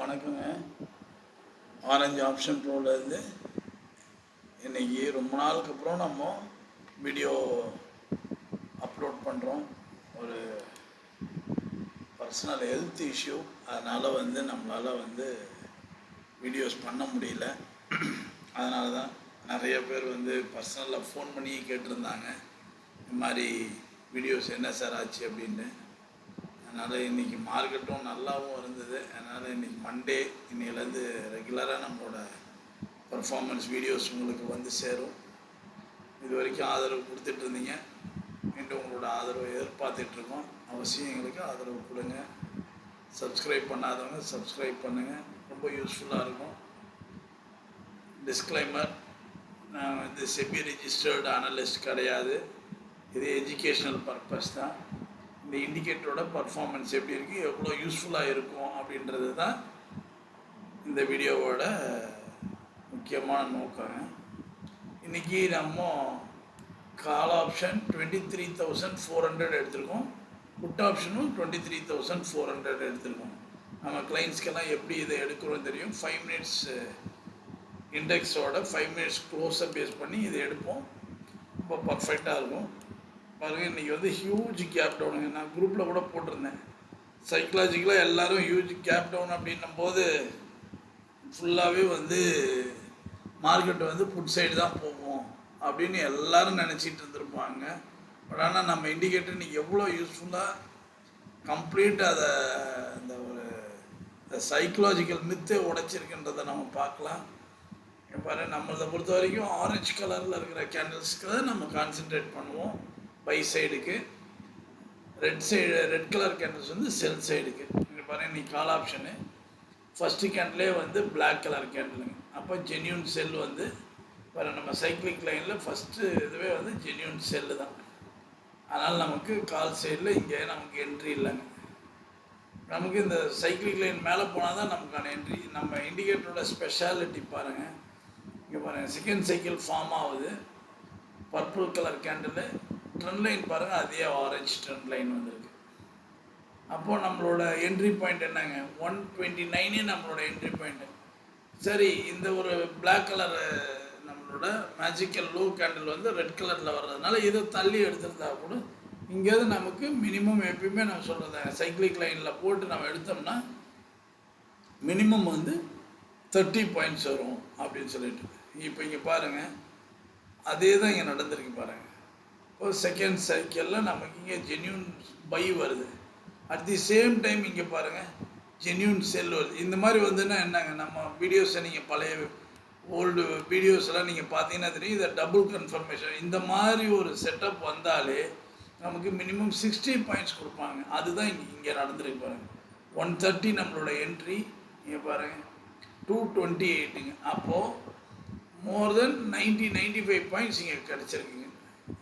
வணக்கங்க. Orange option ப்ரோலேருந்து இன்றைக்கி ரொம்ப நாளுக்கு அப்புறம் நம்ம வீடியோ அப்லோட் பண்ணுறோம். ஒரு பர்சனல் ஹெல்த் இஷ்யூ, அதனால் நம்மளால் வீடியோஸ் பண்ண முடியல. அதனால தான் நிறைய பேர் பர்சனலில் ஃபோன் பண்ணி கேட்டிருந்தாங்க, இந்த மாதிரி வீடியோஸ் என்ன சார் ஆச்சு அப்படின்னு. அதனால் இன்றைக்கி மார்க்கெட்டும் நல்லாவும் இருந்தது. அதனால் இன்றைக்கி மண்டே, இன்னையிலேருந்து ரெகுலராக நம்மளோட பர்ஃபார்மன்ஸ் வீடியோஸ் உங்களுக்கு சேரும். இது வரைக்கும் ஆதரவு கொடுத்துட்ருந்தீங்க, மீண்டும் உங்களோட ஆதரவை எதிர்பார்த்துட்ருக்கோம். அவசியம் எங்களுக்கு ஆதரவு கொடுங்க. சப்ஸ்கிரைப் பண்ணாதவங்க சப்ஸ்கிரைப் பண்ணுங்கள், ரொம்ப யூஸ்ஃபுல்லாக இருக்கும். டிஸ்க்ளைமர், நான் செபி ரிஜிஸ்டர்டு அனலிஸ்ட் கிடையாது. இது எஜுகேஷ்னல் பர்பஸ் தான். இந்த இண்டிகேட்டரோட பர்ஃபார்மன்ஸ் எப்படி இருக்குது, எவ்வளோ யூஸ்ஃபுல்லாக இருக்கும் அப்படின்றது தான் இந்த வீடியோவோட முக்கியமான நோக்கங்க. இன்றைக்கி நம்ம கால் ஆப்ஷன் 23,400 எடுத்திருக்கோம், புட் ஆப்ஷனும் 23,400 எடுத்திருக்கோம். நம்ம கிளைண்ட்ஸ்க்கெல்லாம் எப்படி இதை எடுக்கிறோம் தெரியும். 5 மினிட்ஸ் இண்டெக்ஸோட 5 மினிட்ஸ் க்ளோஸை பேஸ் பண்ணி இதை எடுப்போம். ரொம்ப பர்ஃபெக்டாக இருக்கும். பாருங்கள், இன்றைக்கி ஹியூஜ் கேப் டவுனுங்க. நான் குரூப்பில் கூட போட்டிருந்தேன், சைக்கலாஜிக்கலாக எல்லோரும் ஹியூஜ் கேப் டவுன் அப்படின்னும் போது ஃபுல்லாகவே மார்க்கெட் புட் சைடு தான் போகும் அப்படின்னு எல்லோரும் நினச்சிட்டு இருந்திருப்பாங்க. பட் ஆனால் நம்ம இண்டிகேட்டர் இன்றைக்கி எவ்வளோ யூஸ்ஃபுல்லாக கம்ப்ளீட்டாக அதை அந்த ஒரு சைக்கலாஜிக்கல் மித்தை உடைச்சிருக்குன்றதை நம்ம பார்க்கலாம். பாரு, நம்மளை பொறுத்த வரைக்கும் ஆரஞ்சு கலரில் இருக்கிற கேண்டில்ஸ்க்கு தான் நம்ம கான்சென்ட்ரேட் பண்ணுவோம். பை சைடுக்கு ரெட் கலர் கேண்டில்ஸ் செல் சைடுக்கு. இங்கே பாருங்கள், இன்றைக்கி கால் ஆப்ஷனு ஃபஸ்ட்டு கேண்டிலே பிளாக் கலர் கேண்டிலுங்க. அப்போ ஜென்யூன் செல் பாரு, நம்ம சைக்கிளிக் லைனில் ஃபஸ்ட்டு இதுவே ஜென்யூன் செல்லு தான். அதனால் நமக்கு கால் சைடில் இங்கே நமக்கு என்ட்ரி இல்லைங்க. நமக்கு இந்த சைக்கிளிக் லைன் மேலே போனால் தான் நமக்கான என்ட்ரி. நம்ம இண்டிகேட்டரோட ஸ்பெஷாலிட்டி பாருங்கள். இங்கே பாருங்கள், செகண்ட் சைக்கிள் ஃபார்ம் ஆகுது, purple colour candle. Trend line பாருங்கள், அதே ஆரஞ்சு ட்ரெண்ட் லைன் வந்திருக்கு. அப்போது நம்மளோட என்ட்ரி பாயிண்ட் என்னங்க, 129 நம்மளோட என்ட்ரி பாயிண்ட்டு. சரி, இந்த ஒரு பிளாக் கலர் நம்மளோட மேஜிக்கல் லோ கேண்டில் ரெட் கலரில் வர்றதுனால இதை தள்ளி எடுத்துருந்தா கூட இங்கேருந்து நமக்கு மினிமம் எப்பயுமே நம்ம சொல்கிறது சைக்கிளிக் லைனில் போட்டு நம்ம எடுத்தோம்னா மினிமம் 30 பாயிண்ட்ஸ் வரும் அப்படின்னு சொல்லிட்டு. இப்போ இங்கே பாருங்கள், அதே தான் இங்கே நடந்திருக்கு பாருங்கள். ஒரு செகண்ட் சைக்கிளில் நமக்கு இங்கே ஜென்யூன் பை வருது, அட் தி சேம் டைம் இங்கே பாருங்கள் ஜென்யூன் செல் வருது. இந்த மாதிரி என்னங்க, நம்ம வீடியோஸை நீங்கள் பழைய ஓல்டு வீடியோஸ்லாம் நீங்கள் பார்த்தீங்கன்னா தெரியும், இதை டபுள் கன்ஃபர்மேஷன் இந்த மாதிரி ஒரு செட்டப் வந்தாலே நமக்கு மினிமம் 60 பாயிண்ட்ஸ் கொடுப்பாங்க. அதுதான் இங்கே நடந்துருக்கு பாருங்கள். 130 நம்மளோட என்ட்ரி, இங்கே பாருங்கள் 228ங்க. அப்போது மோர் தென் 95 பாயிண்ட்ஸ் இங்கே கிடச்சிருக்குங்க.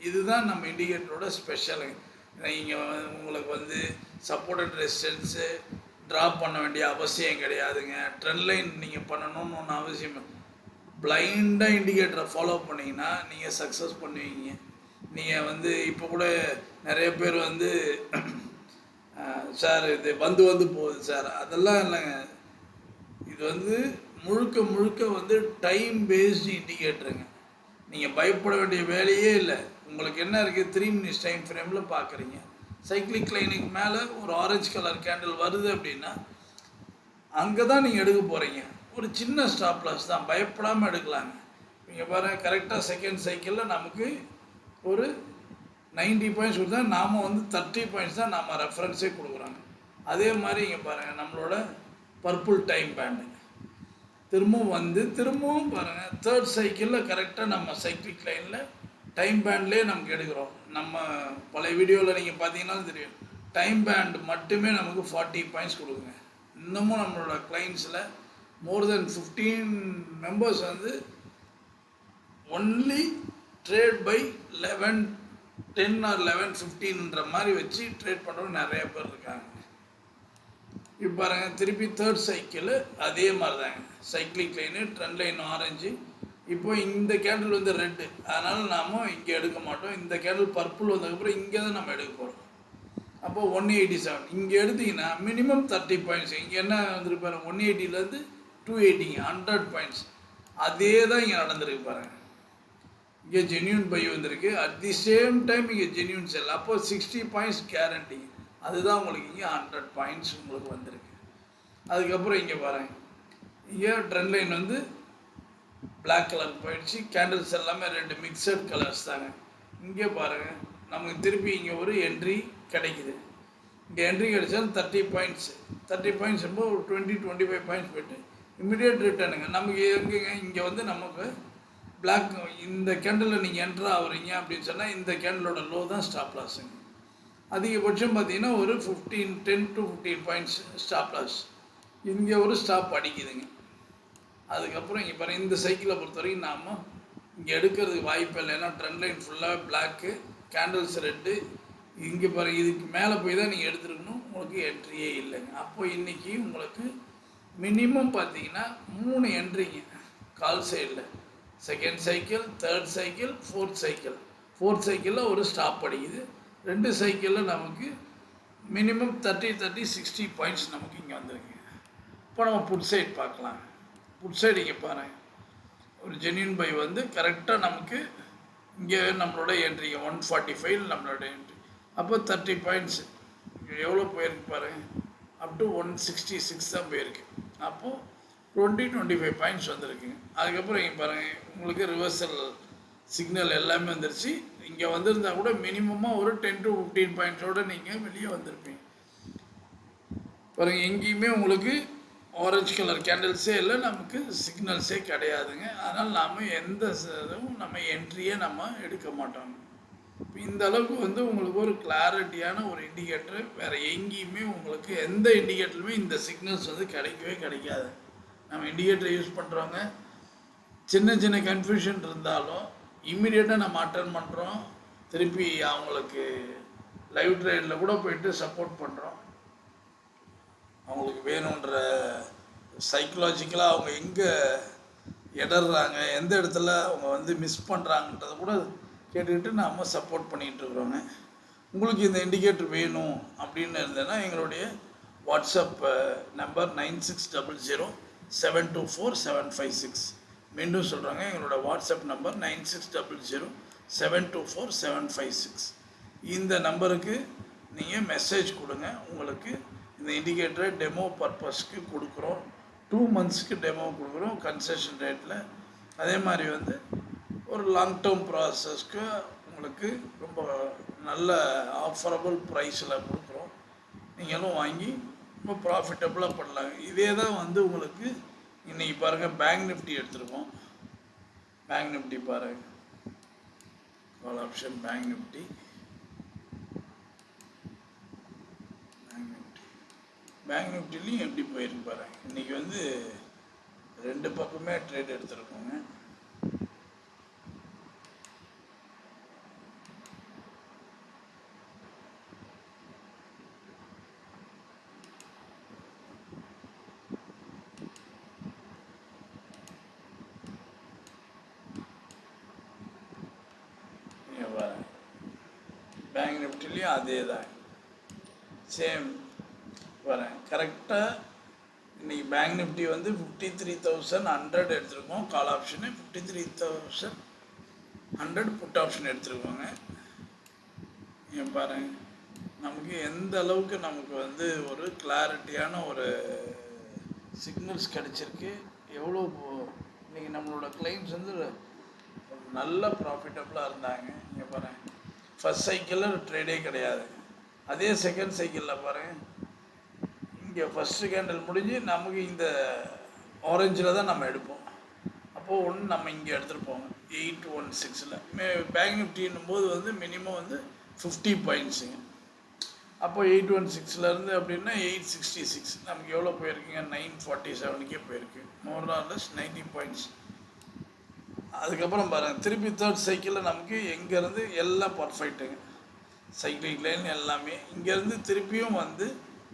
இதுதான் நம்ம இண்டிகேட்டரோட ஸ்பெஷலுங்க. நீங்கள் உங்களுக்கு சப்போர்ட் அண்ட் ரெசிஸ்டன்ஸு ட்ராப் பண்ண வேண்டிய அவசியம் கிடையாதுங்க. ட்ரெண்ட் லைன் நீங்கள் பண்ணணும்னு ஒன்று அவசியம். பிளைண்டாக இண்டிகேட்டரை ஃபாலோ பண்ணிங்கன்னா நீங்கள் சக்ஸஸ் பண்ணுவீங்க. நீங்கள் இப்போ கூட நிறைய பேர் சார் இது போகுது சார், அதெல்லாம் இல்லைங்க. இது முழுக்க முழுக்க டைம் பேஸ்டு இண்டிகேட்டருங்க. நீங்கள் பயப்பட வேண்டிய வேலையே இல்லை. உங்களுக்கு என்ன இருக்குது, 3 மினிட்ஸ் டைம் ஃப்ரேமில் பார்க்குறீங்க, சைக்கிளிக் லைனுக்கு மேலே ஒரு ஆரஞ்சு கலர் கேண்டில் வருது அப்படின்னா அங்கே தான் நீங்கள் எடுக்க போகிறீங்க. ஒரு சின்ன ஸ்டாப் லாஸ் தான், பயப்படாமல் எடுக்கலாங்க. நீங்கள் பாருங்கள், கரெக்டாக செகண்ட் சைக்கிளில் நமக்கு ஒரு 90 பாயிண்ட்ஸ் கொடுத்தா நாம் 30 பாயிண்ட்ஸ் தான் நாம் ரெஃபரன்ஸே கொடுக்குறாங்க. அதே மாதிரி இங்கே பாருங்கள், நம்மளோட பர்பிள் டைம் பேண்டு திரும்பவும் பாருங்கள், தேர்ட் சைக்கிளில் கரெக்டாக நம்ம சைக்கிளிக் லைனில் டைம் பேண்ட்லேயே நமக்கு எடுக்கிறோம். நம்ம பழைய வீடியோவில் நீங்கள் பார்த்தீங்கன்னாலும் தெரியும், டைம் பேண்ட் மட்டுமே நமக்கு 40 பாயிண்ட்ஸ் கொடுக்குங்க. இன்னமும் நம்மளோட கிளைண்ட்ஸில் more than 15 members only trade by 11, 10 or 11, 15ன்ற மாதிரி வச்சு ட்ரேட் பண்ணுறவங்க நிறைய பேர் இருக்காங்க. இப்போ பாருங்கள், திருப்பி தேர்ட் சைக்கிள் அதே மாதிரி தாங்க. Cyclic line, trend line orange. இப்போ இந்த கேண்டில் ரெட்டு, அதனால் நாம் இங்கே எடுக்க மாட்டோம். இந்த கேண்டில் பர்பிள் வந்ததுக்கப்புறம் இங்கே தான் நம்ம எடுக்க போகிறோம். அப்போ 187 இங்கே எடுத்தீங்கன்னா மினிமம் 30 பாயிண்ட்ஸ். இங்கே என்ன வந்துருக்கு பாருங்க, 180லேருந்து 280 100 பாயிண்ட்ஸ். அதே தான் இங்கே நடந்திருக்கு பாருங்க. இங்கே ஜென்யூன் பை வந்திருக்கு, அட் தி சேம் டைம் இங்கே ஜென்யூன் செல். அப்போ 60 பாயிண்ட்ஸ் கேரண்டி. அதுதான் உங்களுக்கு இங்கே 100 பாயிண்ட்ஸ் உங்களுக்கு வந்திருக்கு. அதுக்கப்புறம் இங்கே பாருங்கள், இங்கே ட்ரெண்ட் லைன் வந்து பிளாக் கலர் போயிடுச்சு. கேண்டில்ஸ் எல்லாமே 2 மிக்சட் கலர்ஸ் தாங்க. இங்கே பாருங்கள், நமக்கு திருப்பி இங்கே ஒரு என்ட்ரி கிடைக்குது. இங்கே என்ட்ரி கிடைச்சாலும் 30 பாயிண்ட்ஸ். 30 பாயிண்ட்ஸ் ரொம்ப ஒரு 20-25 பாயிண்ட்ஸ் போய்ட்டு இமிடியேட் ரிட்டர்னுங்க. நமக்கு எங்கேங்க இங்கே வந்து நமக்கு பிளாக் இந்த கேண்டலில் நீங்கள் என்ட்ரு ஆகுறீங்க அப்படின்னு சொன்னால் இந்த கேண்டலோட லோ தான் ஸ்டாப் லாஸுங்க. அதிகபட்சம் பார்த்தீங்கன்னா ஒரு 10 to 15 பாயிண்ட்ஸ் ஸ்டாப் லாஸ். இங்கே ஒரு ஸ்டாப் அடிக்குதுங்க. அதுக்கப்புறம் இங்கே பாருங்கள், இந்த சைக்கிளை பொறுத்த வரைக்கும் நாம் இங்கே எடுக்கிறதுக்கு வாய்ப்பு இல்லை. ஏன்னா ட்ரெண்ட் லைன் ஃபுல்லாக பிளாக்கு, கேண்டில்ஸ் ரெட்டு. இங்கே பாருங்கள், இதுக்கு மேலே போய் தான் நீங்கள் எடுத்துருக்கணும், உங்களுக்கு என்ட்ரியே இல்லைங்க. அப்போ இன்றைக்கி உங்களுக்கு மினிமம் பார்த்தீங்கன்னா 3 என்ட்ரிங்க கால் சைடில். Second cycle, third cycle, fourth cycle. Fourth சைக்கிளில் ஒரு ஸ்டாப் அடிக்குது. 2 சைக்கிளில் நமக்கு மினிமம் 30-60 பாயிண்ட்ஸ் நமக்கு இங்கே வந்துருக்கு. இப்போ நம்ம புட் சைட் பார்க்கலாம். புட் சைடு இங்கே பாருங்கள், ஒரு ஜென்யூன் பை வந்து கரெக்டாக நமக்கு இங்கே நம்மளோட என்ட்ரி 145 நம்மளோட என்ட்ரி. அப்போ 30 பாயிண்ட்ஸ் எவ்வளோ போயிருக்கு பாருங்கள், அப் டு 166 தான் போயிருக்கு. அப்போது 20-25 பாயிண்ட்ஸ் வந்துருக்குங்க. அதுக்கப்புறம் இங்கே பாருங்கள், உங்களுக்கு ரிவர்சல் சிக்னல் எல்லாமே வந்துருச்சு. இங்கே வந்திருந்தால் கூட மினிமமாக ஒரு 10 to 15 பாயிண்ட்ஸோடு நீங்கள் வெளியே வந்திருப்பீங்க. பாருங்கள், எங்கேயுமே உங்களுக்கு ஆரஞ்சு கலர் கேண்டில்ஸே இல்லை, நமக்கு சிக்னல்ஸே கிடையாதுங்க. அதனால் நாம் எந்த இதுவும் நம்ம என்ட்ரியே நம்ம எடுக்க மாட்டோம். இந்த அளவுக்கு வந்து உங்களுக்கு ஒரு கிளாரிட்டியான ஒரு இண்டிகேட்டர் வேறு எங்கேயுமே உங்களுக்கு எந்த இண்டிகேட்டருமே இந்த சிக்னல்ஸ் வந்து கிடைக்கவே கிடைக்காது. நம்ம இண்டிகேட்டரை யூஸ் பண்ணுறவங்க சின்ன சின்ன கன்ஃபியூஷன் இருந்தாலும் இம்மிடியேட்டாக நம்ம அட்டன் பண்ணுறோம். திருப்பி அவங்களுக்கு லைவ் ட்ரேடில் கூட போயிட்டு சப்போர்ட் பண்ணுறோம். அவங்களுக்கு வேணுன்ற சைக்கலாஜிக்கலாக அவங்க எங்கே இடறாங்க, எந்த இடத்துல அவங்க வந்து மிஸ் பண்ணுறாங்கன்றதை கூட கேட்டுக்கிட்டு நாம் சப்போர்ட் பண்ணிகிட்ருக்குறோங்க. உங்களுக்கு இந்த இண்டிகேட்டர் வேணும் அப்படின்னு இருந்ததுன்னா எங்களுடைய வாட்ஸ்அப் நம்பர் 9600724756. மீண்டும் சொல்கிறாங்க, எங்களோட வாட்ஸ்அப் நம்பர் 9600724756. இந்த நம்பருக்கு நீங்கள் மெசேஜ் கொடுங்க. உங்களுக்கு இந்த இண்டிகேட்டரை டெமோ பர்பஸ்க்கு கொடுக்குறோம். 2 monthsக்கு டெமோ கொடுக்குறோம் கன்செஷன் ரேட்டில். அதே மாதிரி வந்து ஒரு லாங் டேர்ம் ப்ராசஸ்க்கு உங்களுக்கு ரொம்ப நல்ல ஆஃபரபிள் ப்ரைஸில் கொடுக்குறோம். நீங்களும் வாங்கி ரொம்ப ப்ராஃபிட்டபுளாக பண்ணலாம். இதே தான் வந்து உங்களுக்கு இன்றைக்கி பாருங்கள், பேங்க் நிஃப்டி எடுத்துருக்கோம். பேங்க் நிஃப்டி பாருங்கள், call option bank Nifty. Bank நிஃப்டிலையும் எப்படி போயிருக்கு பாருங்கள். இன்றைக்கி வந்து 2 பக்கமே ட்ரேட் எடுத்துருக்கோங்க. பேங்க் நிஃப்டிலையும் அதே தான், சேம் வரேன். கரெக்டாக இன்றைக்கி பேங்க் நிஃப்டி வந்து 53,100 எடுத்துருக்கோம் கால் ஆப்ஷனு, 53,100 புட் ஆப்ஷன் எடுத்துருக்கோங்க. ஏன் பாருங்க, நமக்கு எந்த அளவுக்கு நமக்கு வந்து ஒரு கிளாரிட்டியான ஒரு சிக்னல்ஸ் கிடச்சிருக்கு. எவ்வளோ இன்றைக்கி நம்மளோட கிளைண்ட்ஸ் வந்து நல்ல ப்ராஃபிட்டபுளாக இருந்தாங்க. இங்கே பாருங்கள், ஃபஸ்ட் சைக்கிளில் ட்ரேடே கிடையாது. அதே செகண்ட் சைக்கிளில் பாருங்கள், இங்கே ஃபஸ்ட்டு கேண்டில் முடிஞ்சு நமக்கு இந்த ஆரஞ்சில் தான் நம்ம எடுப்போம். அப்போது ஒன்று நம்ம இங்கே எடுத்துகிட்டு போவோம் 816. பேங்க் நிஃப்டின்னும் போது வந்து மினிமம் வந்து 50 பாயிண்ட்ஸுங்க. அப்போ 816லேருந்து அப்படின்னா 866 நமக்கு எவ்வளோ போயிருக்குங்க, 947க்கே போயிருக்கு. More or less 90 points. அதுக்கப்புறம் பாருங்கள், திருப்பி தேர்ட் சைக்கிளில் நமக்கு எங்கேருந்து எல்லாம் பர்ஃபெக்ட்டுங்க, சைக்கிளிக் லைன் எல்லாமே. இங்கேருந்து திருப்பியும் வந்து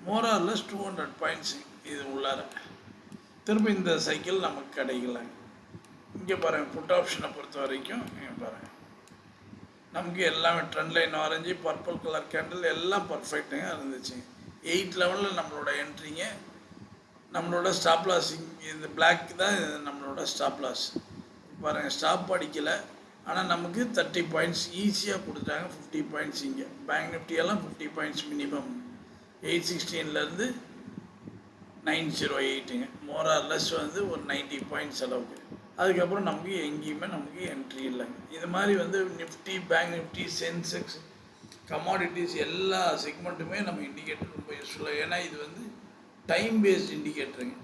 மோர் ஆர் லெஸ் 200 பாயிண்ட்ஸு இது உள்ளார. திருப்பி இந்த சைக்கிள் நமக்கு கிடைக்கல. இங்கே பாருங்கள், புட் ஆப்ஷனை பொறுத்த வரைக்கும் இங்கே பாருங்கள், நமக்கு எல்லாமே trend line orange, purple colour candle எல்லாம் பர்ஃபெக்ட்டுங்க இருந்துச்சுங்க. 8 லெவலில் நம்மளோட என்ட்ரிங்க. நம்மளோட ஸ்டாப் லாஸ் இந்த பிளாக் தான் நம்மளோட ஸ்டாப் லாஸ். பாருங்கள், ஸ்டாப் அடிக்கலை, ஆனால் நமக்கு 30 பாயிண்ட்ஸ் ஈஸியாக கொடுத்தாங்க. 50 பாயிண்ட்ஸ் இங்கே பேங்க் நிஃப்டியெல்லாம் 50 பாயிண்ட்ஸ் மினிமம். 816லேருந்து 908ங்க, மோரார்லெஸ் வந்து ஒரு 90 பாயிண்ட்ஸ் அளவுக்கு. அதுக்கப்புறம் நமக்கு எங்கேயுமே நமக்கு என்ட்ரி இல்லைங்க. இது மாதிரி வந்து Nifty, bank Nifty, Sensex, commodities எல்லா செக்மெண்ட்டுமே நம்ம இண்டிகேட்டர் ரொம்ப யூஸ்ஃபுல்லாக. ஏன்னா இது வந்து டைம் பேஸ்ட் இண்டிகேட்டருங்க.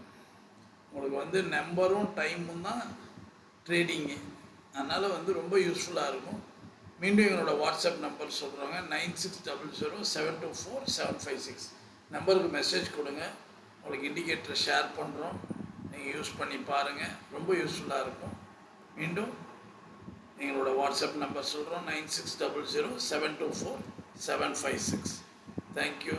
உங்களுக்கு வந்து நம்பரும் டைமும் தான் ட்ரேடிங்கு. அதனால் வந்து ரொம்ப யூஸ்ஃபுல்லாக இருக்கும். மீண்டும் எங்களோட வாட்ஸ்அப் நம்பர் சொல்கிறாங்க, 9600724756 நம்பருக்கு மெசேஜ் கொடுங்க. உங்களுக்கு இண்டிகேட்டரை ஷேர் பண்ணுறோம், நீங்கள் யூஸ் பண்ணி பாருங்கள், ரொம்ப யூஸ்ஃபுல்லாக இருக்கும். மீண்டும் எங்களோட வாட்ஸ்அப் நம்பர் சொல்கிறோம், 9600724756. தேங்க்யூ.